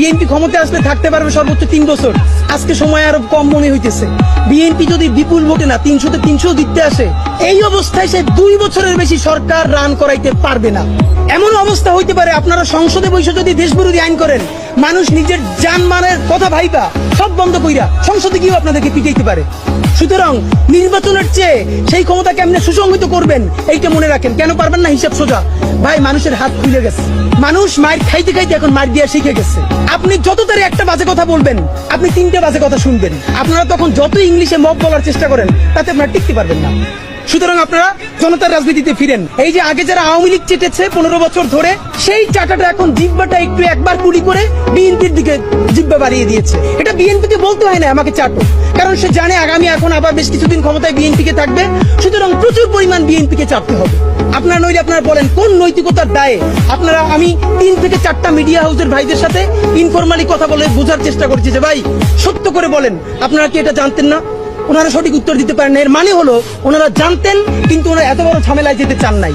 BNP ক্ষমতায় আসলে থাকতে পারবে সর্বোচ্চ 3 বছর, আজকে সময় আরো কম মনে হইতেছে। বিএনপি যদি বিপুল ভোটে না 300-তে 300 জিততে আসে, এই অবস্থায় সে 2 বছরের বেশি সরকার রান করাইতে পারবে না। এমন অবস্থা হইতে পারে আপনারা সংসদে বসে যদি দেশ বিরোধী আইন করেন, মানুষ নিজের জানমালের কথা ভাইবা সব বন্ধ কইরা সংসদে গিয়েও আপনাদেরকে পিটাইতে পারে। সুতরাং নির্বাচনের চেয়ে সেই ক্ষমতা কেমনে সুসংহত করবেন এইটা মনে রাখেন। কেন পারবেন না? হিসাব সোজা ভাই, মানুষের হাত খুলে গেছে, মানুষ মার খাইতে খাইতে এখন মার দিয়া শিখে গেছে। আপনি যত তারে একটা বাজে কথা বলবেন, আপনি 3টে বাজে কথা শুনবেন। আপনারা তখন যত ইংলিশে মক বলার চেষ্টা করেন, তাতে আপনারা টিকতে পারবেন না। সুতরাং আপনারা জনতার রাজনীতিতে ফিরেন। এই যে আগে যারা আওয়ামী লীগ চেটেছে 15 বছর ধরে, সেই চাটাটা এখন জিব্বাটা একটু একবার কুলি করে বিএনপির দিকে জিব্বা বাড়িয়ে দিয়েছে। এটা বিএনপিকে বলতে হয় না আমাকে চাটো, কারণ সে জানে আগামী এখন আবার বেশ কিছুদিন ক্ষমতায় বিএনপিকে থাকবে। সুতরাং প্রচুর পরিমাণ বিএনপিকে চাপতে হবে। আপনারা নইলে আপনারা বলেন কোন নৈতিকতার দায়ে আপনারা, আমি 3 থেকে 4টা মিডিয়া হাউসের ভাইদের সাথে ইনফরমালি কথা বলে বোঝার চেষ্টা করছি যে ভাই সত্য করে বলেন, আপনারা কি এটা জানতেন না? ওনারা সঠিক উত্তর দিতে পারেন না। এর মানে হলো ওনারা জানতেন, কিন্তু ওনারা এত বড় ঝামেলায় যেতে চান নাই।